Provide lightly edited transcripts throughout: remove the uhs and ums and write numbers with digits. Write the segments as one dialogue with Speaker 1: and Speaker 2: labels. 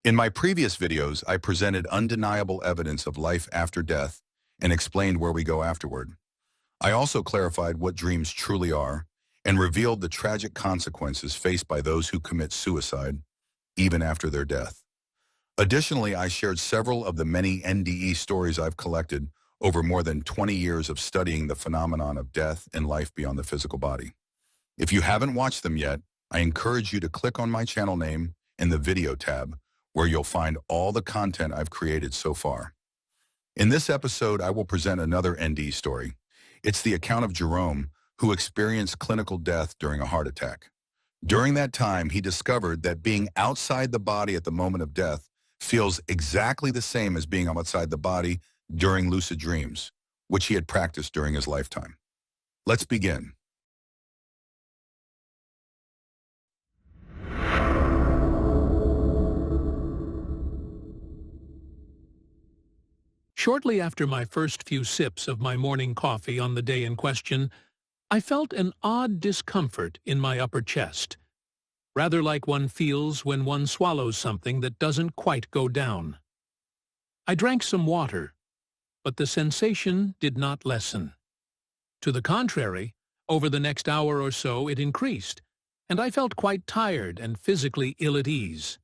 Speaker 1: In my previous videos, I presented undeniable evidence of life after death and explained where we go afterward. I also clarified what dreams truly are and revealed the tragic consequences faced by those who commit suicide, even after their death. Additionally, I shared several of the many NDE stories I've collected over more than 20 years of studying the phenomenon of death and life beyond the physical body. If you haven't watched them yet, I encourage you to click on my channel name in the video tab, where you'll find all the content I've created so far. In this episode, I will present another NDE story. It's the account of Jerome, who experienced clinical death during a heart attack. During that time, he discovered that being outside the body at the moment of death feels exactly the same as being outside the body during lucid dreams, which he had practiced during his lifetime. Let's begin.
Speaker 2: Shortly after my first few sips of my morning coffee on the day in question, I felt an odd discomfort in my upper chest, rather like one feels when one swallows something that doesn't quite go down. I drank some water, but the sensation did not lessen. To the contrary, over the next hour or so it increased, and I felt quite tired and physically ill at ease.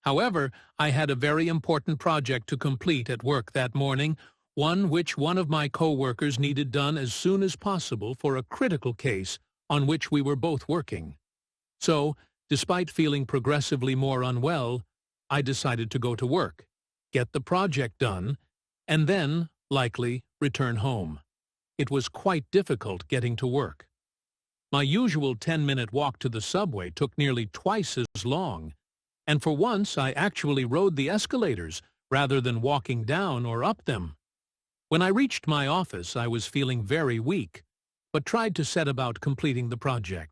Speaker 2: However, I had a very important project to complete at work that morning, one which one of my co-workers needed done as soon as possible for a critical case on which we were both working. So, despite feeling progressively more unwell, I decided to go to work, get the project done, and then, likely, return home. It was quite difficult getting to work. My usual 10-minute walk to the subway took nearly twice as long, and for once I actually rode the escalators rather than walking down or up them. When I reached my office, I was feeling very weak, but tried to set about completing the project.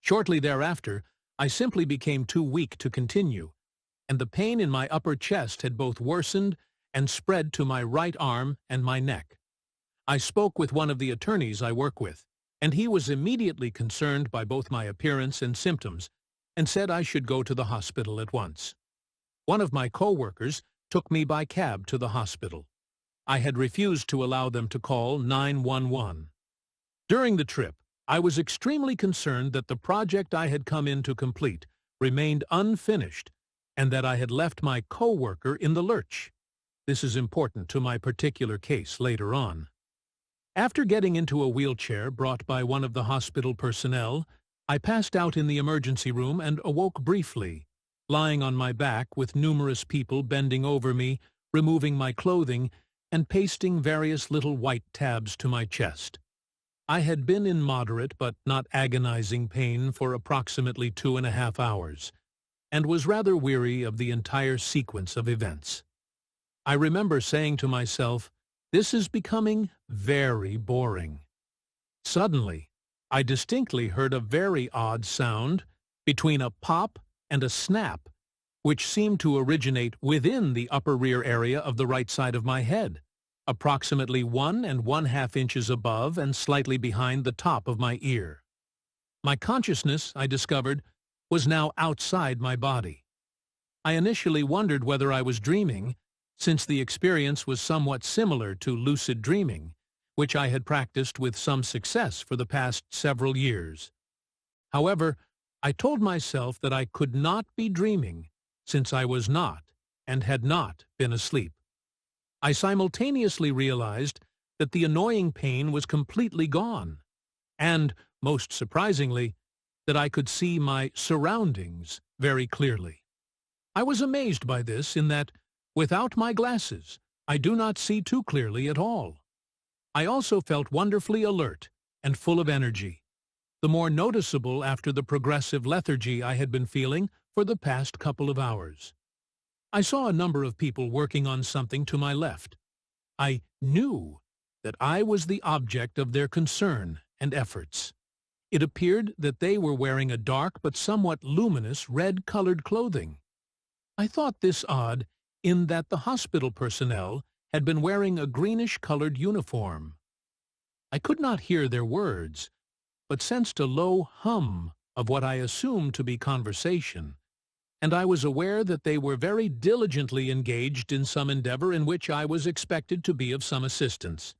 Speaker 2: Shortly thereafter, I simply became too weak to continue, and the pain in my upper chest had both worsened and spread to my right arm and my neck. I spoke with one of the attorneys I work with, and he was immediately concerned by both my appearance and symptoms, and said I should go to the hospital at once. One of my co-workers took me by cab to the hospital. I had refused to allow them to call 911. During the trip, I was extremely concerned that the project I had come in to complete remained unfinished and that I had left my co-worker in the lurch. This is important to my particular case later on. After getting into a wheelchair brought by one of the hospital personnel, I passed out in the emergency room and awoke briefly, lying on my back with numerous people bending over me, removing my clothing, and pasting various little white tabs to my chest. I had been in moderate but not agonizing pain for approximately 2.5 hours, and was rather weary of the entire sequence of events. I remember saying to myself, "This is becoming very boring." Suddenly, I distinctly heard a very odd sound between a pop and a snap, which seemed to originate within the upper rear area of the right side of my head, approximately 1½ inches above and slightly behind the top of my ear. My consciousness, I discovered, was now outside my body. I initially wondered whether I was dreaming, since the experience was somewhat similar to lucid dreaming, which I had practiced with some success for the past several years. However, I told myself that I could not be dreaming, since I was not, and had not, been asleep. I simultaneously realized that the annoying pain was completely gone, and, most surprisingly, that I could see my surroundings very clearly. I was amazed by this in that, without my glasses, I do not see too clearly at all. I also felt wonderfully alert and full of energy, the more noticeable after the progressive lethargy I had been feeling for the past couple of hours. I saw a number of people working on something to my left. I knew that I was the object of their concern and efforts. It appeared that they were wearing a dark but somewhat luminous red-colored clothing. I thought this odd in that the hospital personnel had been wearing a greenish-colored uniform. I could not hear their words, but sensed a low hum of what I assumed to be conversation, and I was aware that they were very diligently engaged in some endeavor in which I was expected to be of some assistance.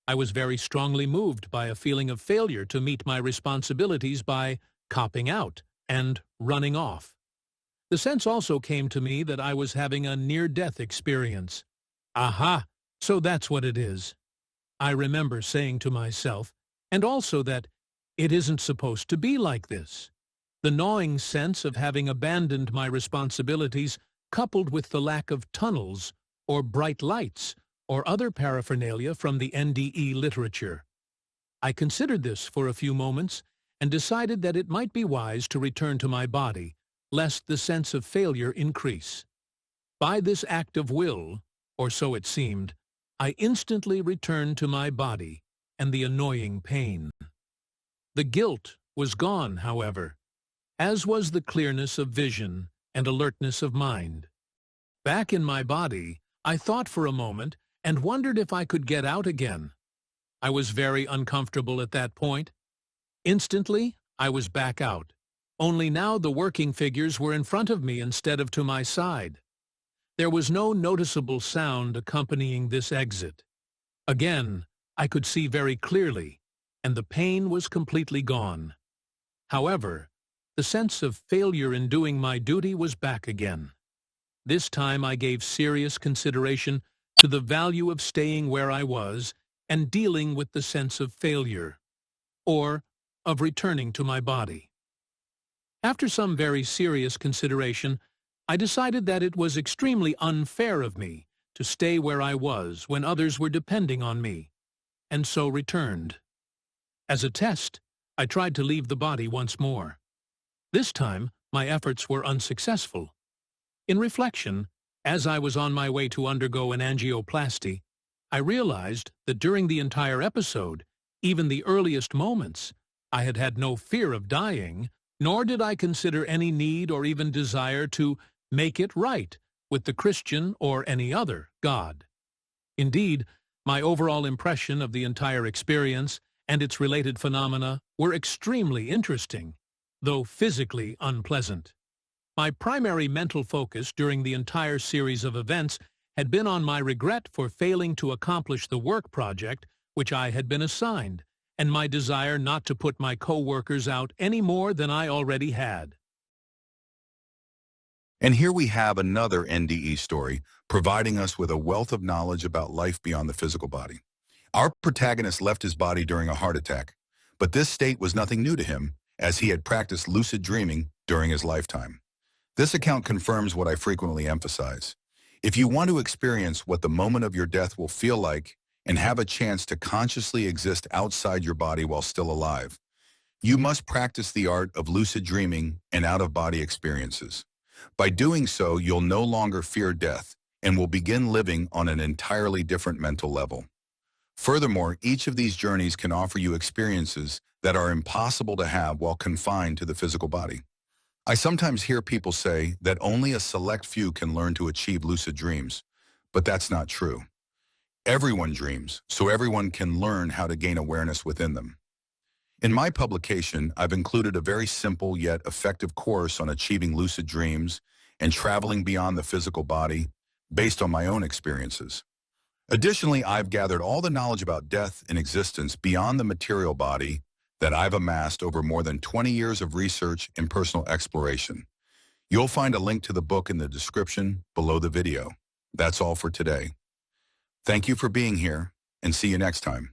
Speaker 2: I was very strongly moved by a feeling of failure to meet my responsibilities by copping out and running off. The sense also came to me that I was having a near-death experience. Aha! So that's what it is. I remember saying to myself, and also that it isn't supposed to be like this. The gnawing sense of having abandoned my responsibilities, coupled with the lack of tunnels or bright lights or other paraphernalia from the NDE literature. I considered this for a few moments and decided that it might be wise to return to my body, lest the sense of failure increase. By this act of will, or so it seemed, I instantly returned to my body and the annoying pain. The guilt was gone, however, as was the clearness of vision and alertness of mind. Back in my body, I thought for a moment and wondered if I could get out again. I was very uncomfortable at that point. Instantly, I was back out, only now the working figures were in front of me instead of to my side. There was no noticeable sound accompanying this exit. Again, I could see very clearly, and the pain was completely gone. However, the sense of failure in doing my duty was back again. This time I gave serious consideration to the value of staying where I was and dealing with the sense of failure, or of returning to my body. After some very serious consideration, I decided that it was extremely unfair of me to stay where I was when others were depending on me, and so returned. As a test, I tried to leave the body once more. This time, my efforts were unsuccessful. In reflection, as I was on my way to undergo an angioplasty, I realized that during the entire episode, even the earliest moments, I had had no fear of dying, nor did I consider any need or even desire to make it right with the Christian or any other God. Indeed, my overall impression of the entire experience and its related phenomena were extremely interesting, though physically unpleasant. My primary mental focus during the entire series of events had been on my regret for failing to accomplish the work project which I had been assigned, and my desire not to put my co-workers out any more than I already had.
Speaker 1: And here we have another NDE story, providing us with a wealth of knowledge about life beyond the physical body. Our protagonist left his body during a heart attack, but this state was nothing new to him, as he had practiced lucid dreaming during his lifetime. This account confirms what I frequently emphasize. If you want to experience what the moment of your death will feel like and have a chance to consciously exist outside your body while still alive, you must practice the art of lucid dreaming and out-of-body experiences. By doing so, you'll no longer fear death and will begin living on an entirely different mental level. Furthermore, each of these journeys can offer you experiences that are impossible to have while confined to the physical body. I sometimes hear people say that only a select few can learn to achieve lucid dreams, but that's not true. Everyone dreams, so everyone can learn how to gain awareness within them. In my publication, I've included a very simple yet effective course on achieving lucid dreams and traveling beyond the physical body based on my own experiences. Additionally, I've gathered all the knowledge about death and existence beyond the material body that I've amassed over more than 20 years of research and personal exploration. You'll find a link to the book in the description below the video. That's all for today. Thank you for being here, and see you next time.